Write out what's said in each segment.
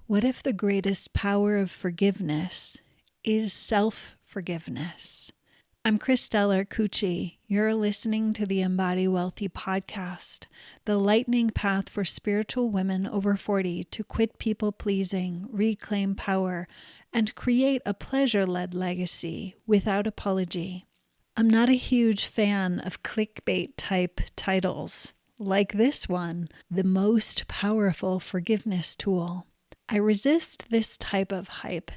What if the greatest power of forgiveness is self-forgiveness? I'm Christel Arcucci. You're listening to the Embody Wealthy Podcast, the lightning path for spiritual women over 40 to quit people-pleasing, reclaim power, and create a pleasure-led legacy without apology. I'm not a huge fan of clickbait type titles, like this one, The Most Powerful Forgiveness Tool. I resist this type of hype,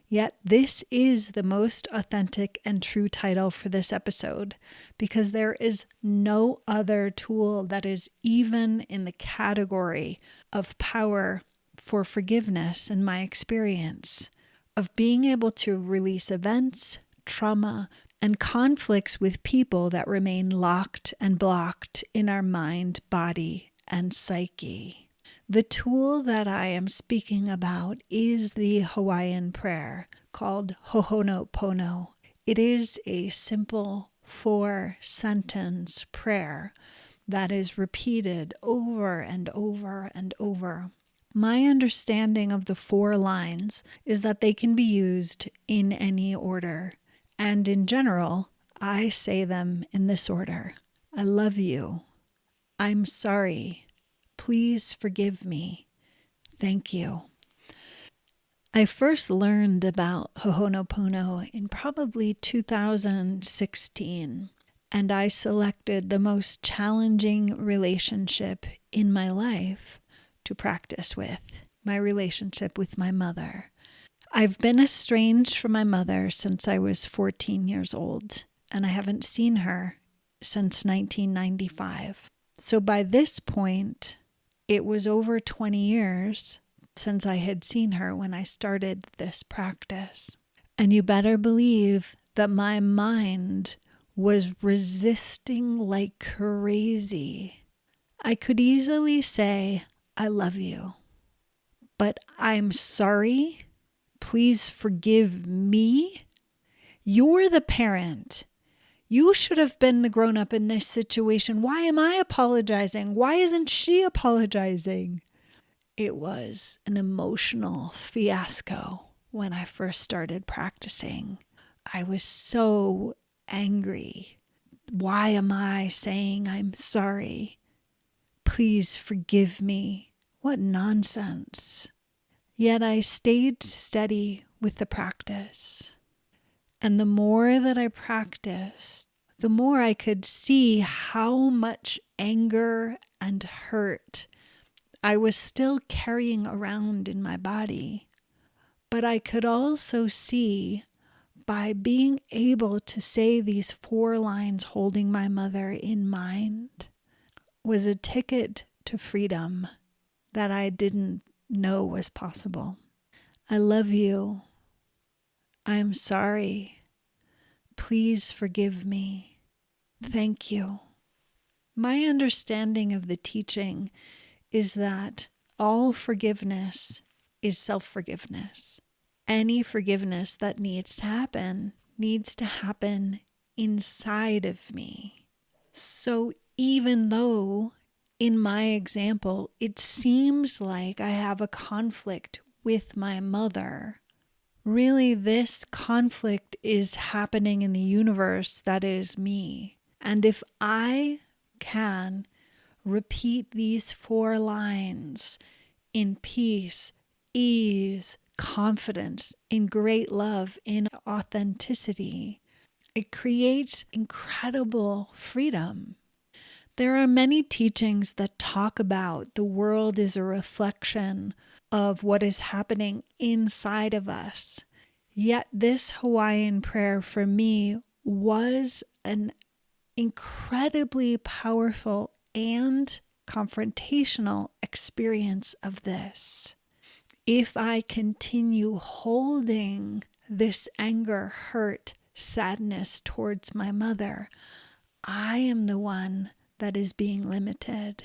yet this is the most authentic and true title for this episode because there is no other tool that is even in the category of power for forgiveness in my experience, of being able to release events, trauma, and conflicts with people that remain locked and blocked in our mind, body, and psyche. The tool that I am speaking about is the Hawaiian prayer called Ho'oponopono. It is a simple 4-sentence prayer that is repeated over and over and over. My understanding of the 4 lines is that they can be used in any order, and in general, I say them in this order. I love you. I'm sorry. Please forgive me. Thank you. I first learned about Ho'oponopono in probably 2016, and I selected the most challenging relationship in my life to practice with, my relationship with my mother. I've been estranged from my mother since I was 14 years old, and I haven't seen her since 1995. So by this point, it was over 20 years since I had seen her when I started this practice. And you better believe that my mind was resisting like crazy. I could easily say, I love you, but I'm sorry. Please forgive me. You're the parent. You should have been the grown-up in this situation. Why am I apologizing? Why isn't she apologizing? It was an emotional fiasco when I first started practicing. I was so angry. Why am I saying I'm sorry? Please forgive me. What nonsense. Yet I stayed steady with the practice. And the more that I practiced, the more I could see how much anger and hurt I was still carrying around in my body. But I could also see, by being able to say these 4 lines holding my mother in mind, was a ticket to freedom that I didn't know was possible. I love you. I'm sorry. Please forgive me. Thank you. My understanding of the teaching is that all forgiveness is self-forgiveness. Any forgiveness that needs to happen inside of me. So even though in my example, it seems like I have a conflict with my mother, really, this conflict is happening in the universe that is me. And if I can repeat these 4 lines in peace, ease, confidence, in great love, in authenticity, it creates incredible freedom. There are many teachings that talk about the world is a reflection of what is happening inside of us. Yet this Hawaiian prayer for me was an incredibly powerful and confrontational experience of this. If I continue holding this anger, hurt, sadness towards my mother, I am the one that is being limited.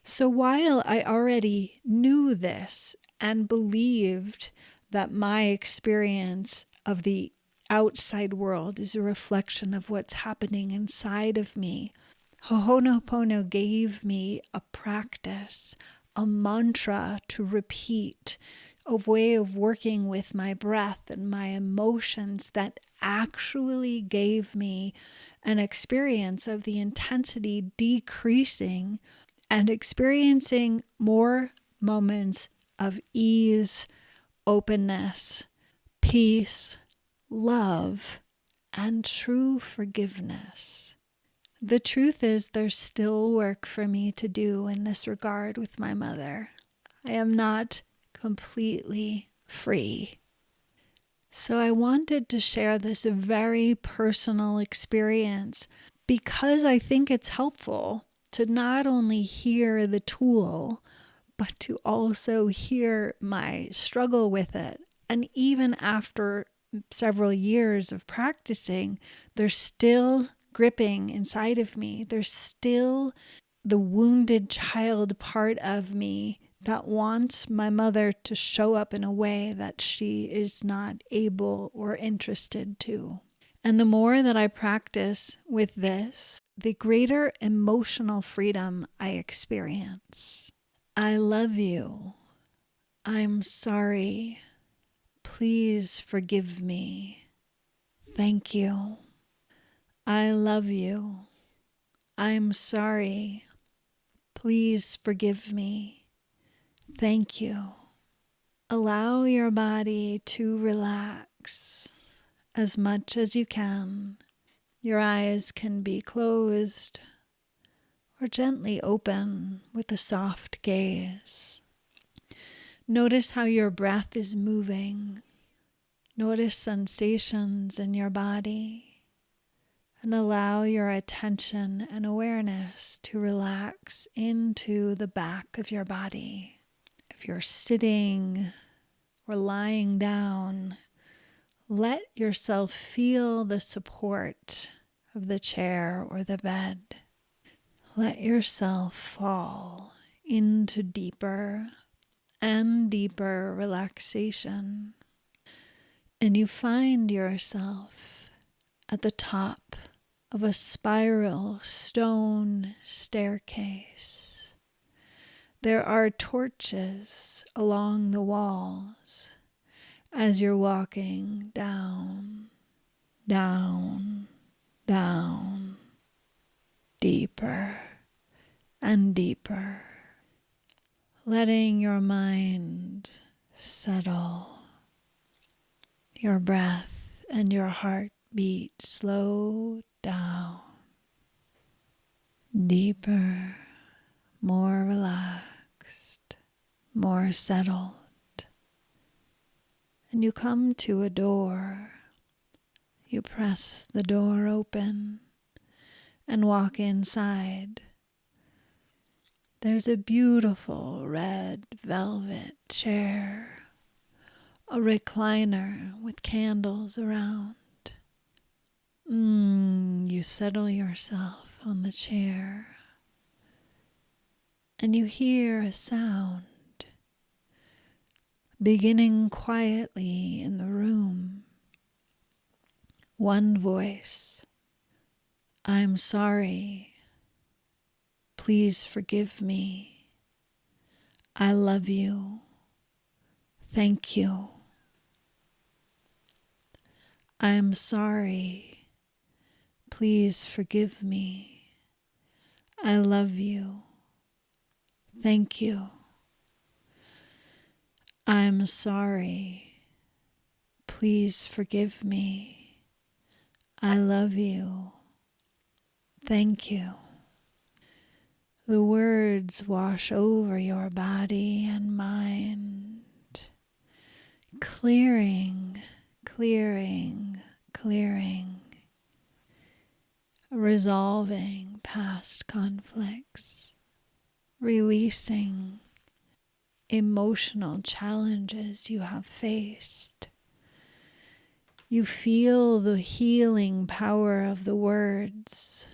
So while I already knew this and believed that my experience of the outside world is a reflection of what's happening inside of me, Ho'oponopono gave me a practice, a mantra to repeat a way of working with my breath and my emotions that actually gave me an experience of the intensity decreasing and experiencing more moments of ease, openness, peace, love, and true forgiveness. The truth is, there's still work for me to do in this regard with my mother. I am not completely free. So I wanted to share this very personal experience because I think it's helpful to not only hear the tool, but to also hear my struggle with it. And even after several years of practicing, there's still gripping inside of me. There's still the wounded child part of me that wants my mother to show up in a way that she is not able or interested to. And the more that I practice with this, the greater emotional freedom I experience. I love you. I'm sorry. Please forgive me. Thank you. I love you. I'm sorry. Please forgive me. Thank you. Allow your body to relax as much as you can. Your eyes can be closed or gently open with a soft gaze. Notice how your breath is moving. Notice sensations in your body. And allow your attention and awareness to relax into the back of your body. If you're sitting or lying down, let yourself feel the support of the chair or the bed. Let yourself fall into deeper and deeper relaxation. And you find yourself at the top of a spiral stone staircase. There are torches along the walls as you're walking down, down, down, deeper and deeper, letting your mind settle, your breath and your heartbeat slow down, deeper, more relaxed, more settled. And you come to a door. You press the door open and walk inside. There's a beautiful red velvet chair, a recliner with candles around. You settle yourself on the chair. And you hear a sound beginning quietly in the room. One voice. I'm sorry. Please forgive me. I love you. Thank you. I'm sorry. Please forgive me. I love you. Thank you. I'm sorry. Please forgive me. I love you. Thank you. The words wash over your body and mind, clearing, clearing, clearing, resolving past conflicts, releasing emotional challenges you have faced. You feel the healing power of the words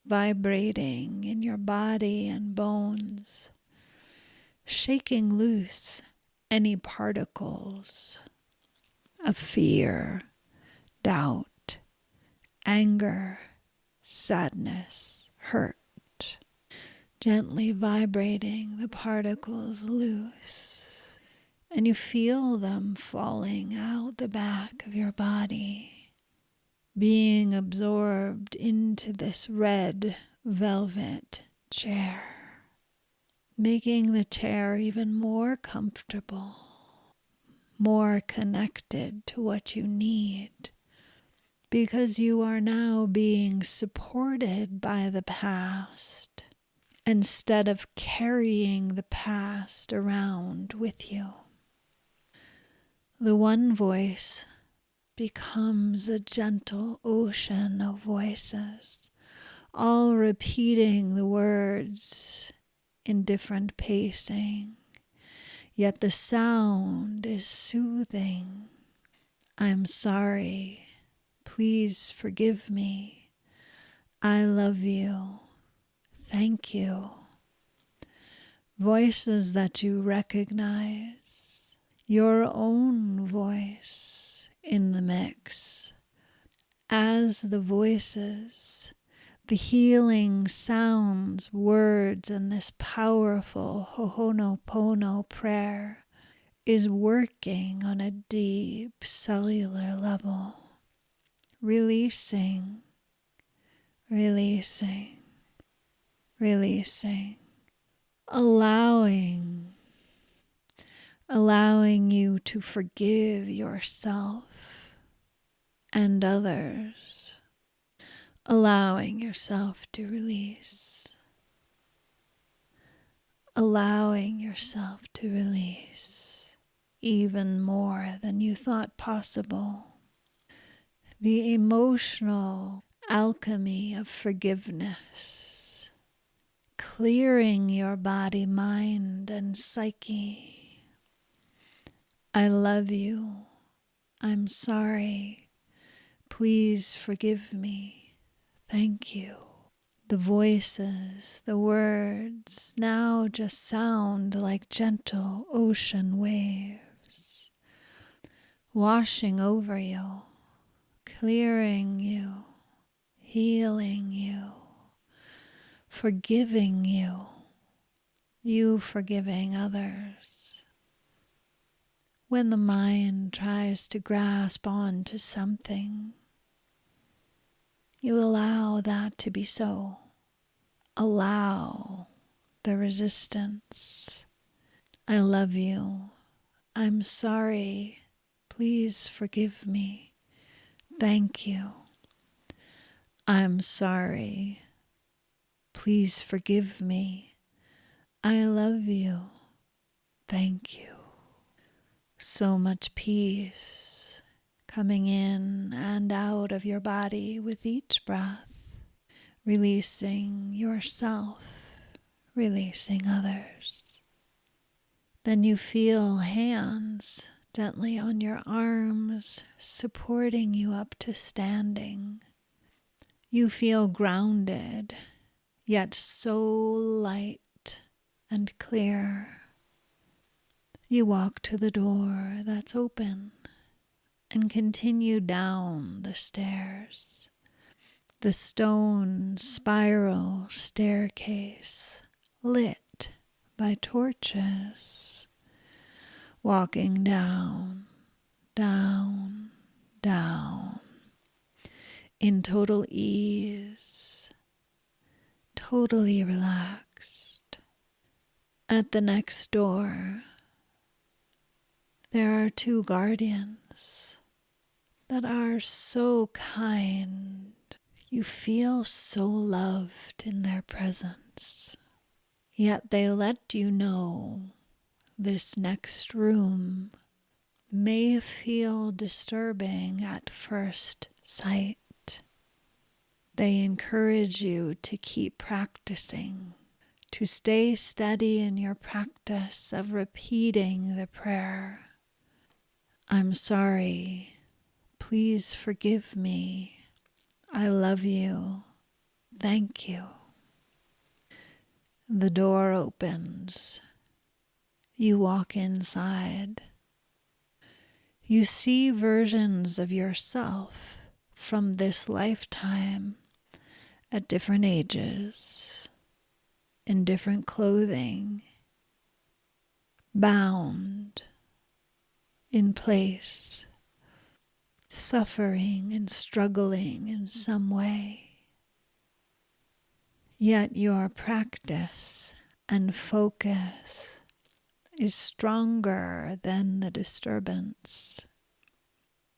vibrating in your body and bones, shaking loose any particles of fear, doubt, anger, sadness, hurt. Gently vibrating the particles loose. and you feel them falling out the back of your body, being absorbed into this red velvet chair, making the chair even more comfortable, more connected to what you need, because you are now being supported by the past instead of carrying the past around with you. The one voice becomes a gentle ocean of voices, all repeating the words in different pacing, yet the sound is soothing. I'm sorry. Please forgive me. I love you. Thank you. Voices that you recognize, your own voice in the mix. As the voices, the healing sounds, words, and this powerful Ho'oponopono prayer is working on a deep cellular level, releasing, releasing, releasing, allowing you to forgive yourself and others, allowing yourself to release, allowing yourself to release even more than you thought possible. The emotional alchemy of forgiveness, clearing your body, mind, and psyche. I love you. I'm sorry. Please forgive me. Thank you. The voices, the words now just sound like gentle ocean waves, washing over you, clearing you, healing you, forgiving you, you forgiving others. When the mind tries to grasp onto something, you allow that to be so. Allow the resistance. I love you. I'm sorry. Please forgive me. Thank you. I'm sorry. Please forgive me. I love you. Thank you. So much peace coming in and out of your body with each breath, releasing yourself, releasing others. Then you feel hands gently on your arms, supporting you up to standing. You feel grounded, yet so light and clear. You walk to the door that's open and continue down the stairs. The stone spiral staircase lit by torches, walking down, down, down, in total ease, totally relaxed. At the next door, there are two guardians that are so kind. You feel so loved in their presence. Yet they let you know this next room may feel disturbing at first sight. They encourage you to keep practicing, to stay steady in your practice of repeating the prayer. I'm sorry. Please forgive me. I love you. Thank you. The door opens. You walk inside. You see versions of yourself from this lifetime at different ages, in different clothing, bound, in place, suffering and struggling in some way. Yet your practice and focus is stronger than the disturbance.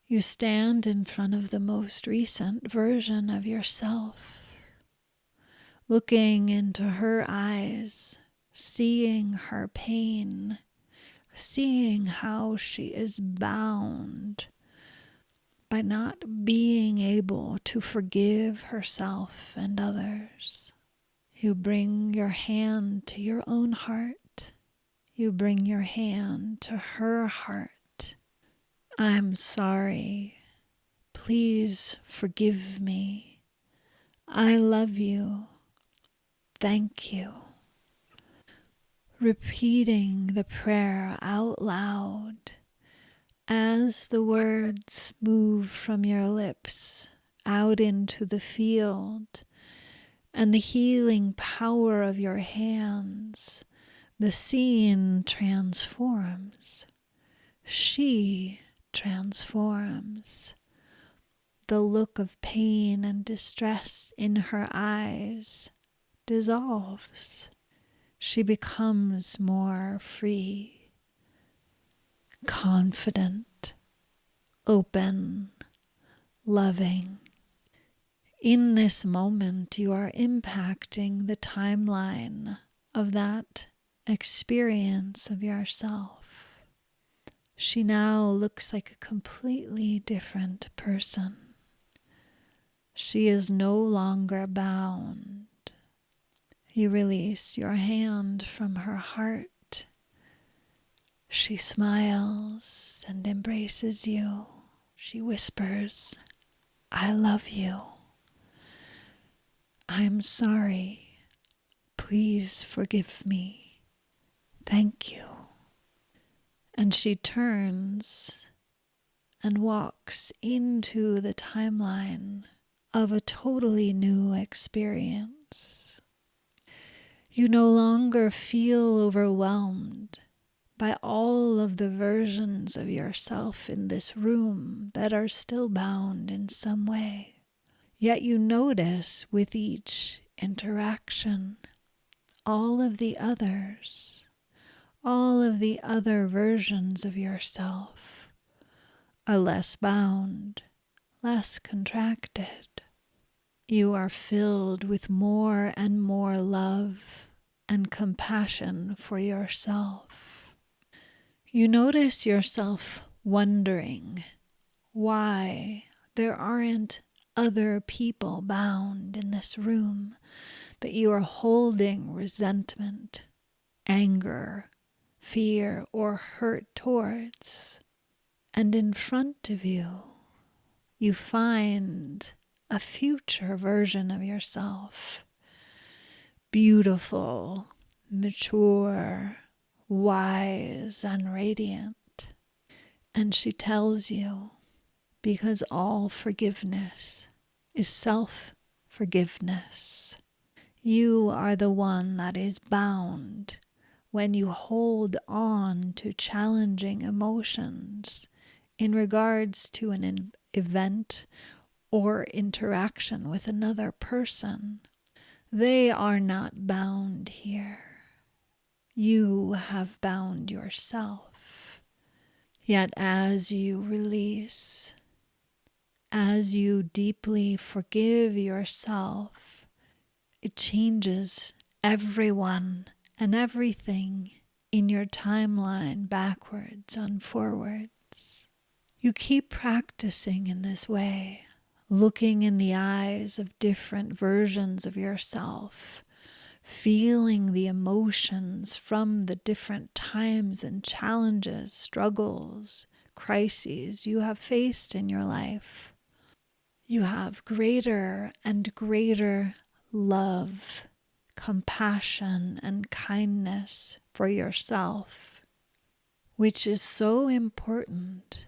You stand in front of the most recent version of yourself, looking into her eyes, seeing her pain, seeing how she is bound by not being able to forgive herself and others. You bring your hand to your own heart. You bring your hand to her heart. I'm sorry. Please forgive me. I love you. Thank you. Repeating the prayer out loud as the words move from your lips out into the field, and the healing power of your hands, the scene transforms. She transforms. The look of pain and distress in her eyes dissolves. She becomes more free, confident, open, loving. In this moment, you are impacting the timeline of that experience of yourself. She now looks like a completely different person. She is no longer bound. You release your hand from her heart. She smiles and embraces you. She whispers, I love you. I'm sorry. Please forgive me. Thank you. And she turns and walks into the timeline of a totally new experience. You no longer feel overwhelmed by all of the versions of yourself in this room that are still bound in some way. Yet you notice with each interaction all of the others, all of the other versions of yourself are less bound, less contracted. You are filled with more and more love and compassion for yourself. You notice yourself wondering why there aren't other people bound in this room, that you are holding resentment, anger, fear, or hurt towards. And in front of you, you find a future version of yourself, beautiful, mature, wise, and radiant. And she tells you, because all forgiveness is self-forgiveness. You are the one that is bound when you hold on to challenging emotions in regards to an event or interaction with another person. They are not bound here. You have bound yourself. Yet as you release, as you deeply forgive yourself, it changes everyone and everything in your timeline backwards and forwards. You keep practicing in this way, looking in the eyes of different versions of yourself, feeling the emotions from the different times and challenges, struggles, crises you have faced in your life. You have greater and greater love, compassion, and kindness for yourself, which is so important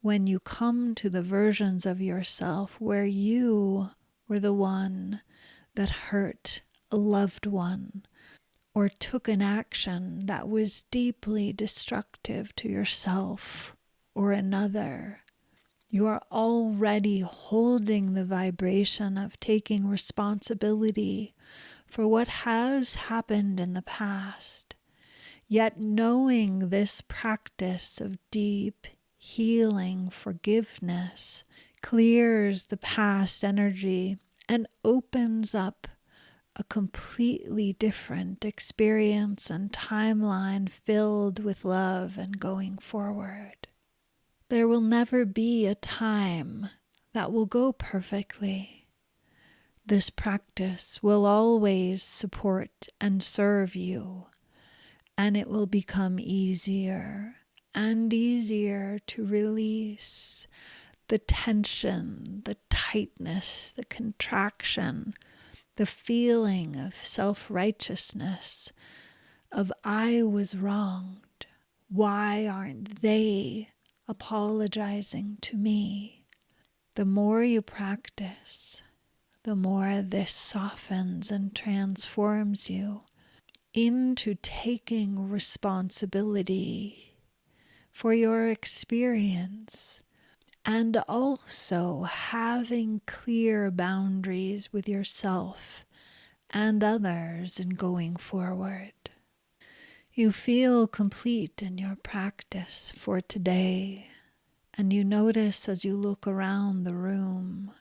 when you come to the versions of yourself where you were the one that hurt a loved one or took an action that was deeply destructive to yourself or another. You are already holding the vibration of taking responsibility for what has happened in the past. Yet knowing this practice of deep healing forgiveness clears the past energy and opens up a completely different experience and timeline filled with love and going forward. There will never be a time that will go perfectly. This practice will always support and serve you, and it will become easier and easier to release the tension, the tightness, the contraction, the feeling of self-righteousness, of I was wronged. Why aren't they apologizing to me? The more you practice, the more this softens and transforms you into taking responsibility for your experience, and also having clear boundaries with yourself and others in going forward. You feel complete in your practice for today, and you notice as you look around the room,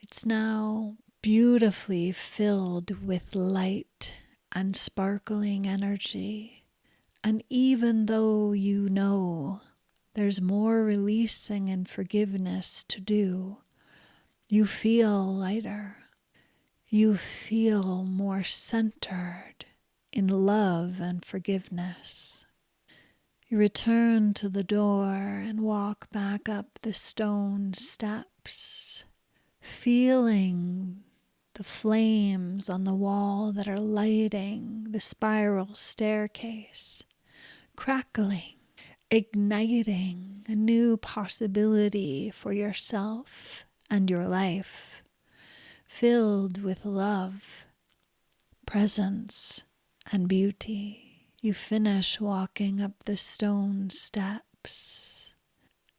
it's now beautifully filled with light and sparkling energy. And even though you know there's more releasing and forgiveness to do, you feel lighter. You feel more centered in love and forgiveness. You return to the door and walk back up the stone steps, feeling the flames on the wall that are lighting the spiral staircase, crackling, igniting a new possibility for yourself and your life, filled with love, presence, and beauty. You finish walking up the stone steps,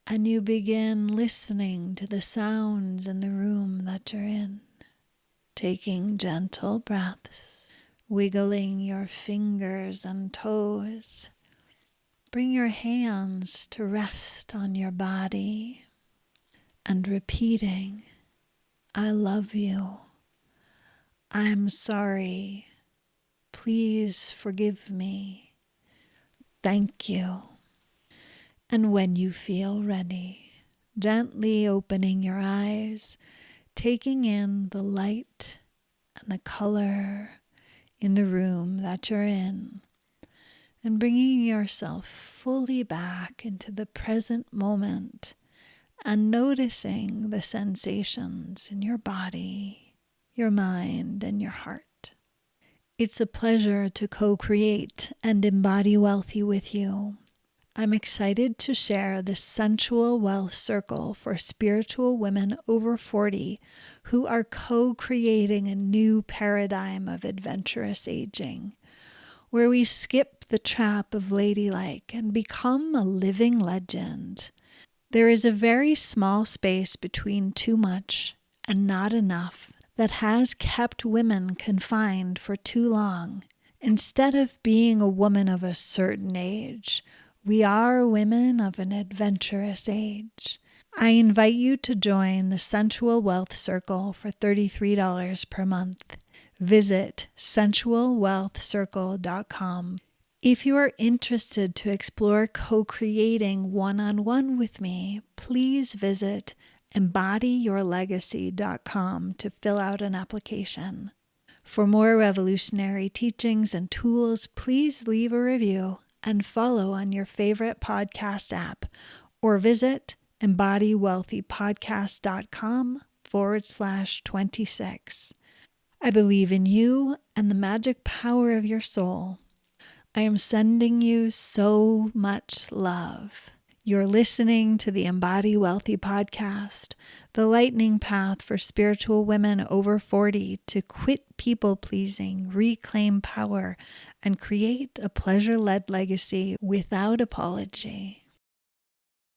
and you begin listening to the sounds in the room that you're in, taking gentle breaths, wiggling your fingers and toes. Bring your hands to rest on your body and repeating, I love you. I'm sorry. Please forgive me. Thank you. And when you feel ready, gently opening your eyes, taking in the light and the color in the room that you're in, and bringing yourself fully back into the present moment and noticing the sensations in your body, your mind, and your heart. It's a pleasure to co-create and embody wealthy with you. I'm excited to share the Sensual Wealth Circle for spiritual women over 40 who are co-creating a new paradigm of adventurous aging, where we skip the trap of ladylike and become a living legend. There is a very small space between too much and not enough that has kept women confined for too long. Instead of being a woman of a certain age, we are women of an adventurous age. I invite you to join the Sensual Wealth Circle for $33 per month. Visit sensualwealthcircle.com. If you are interested to explore co-creating one-on-one with me, please visit embodyyourlegacy.com to fill out an application. For more revolutionary teachings and tools, please leave a review and follow on your favorite podcast app, or visit embodywealthypodcast.com/26. I believe in you and the magic power of your soul. I am sending you so much love. You're listening to the Embody Wealthy Podcast, the lightning path for spiritual women over 40 to quit people-pleasing, reclaim power, and create a pleasure-led legacy without apology.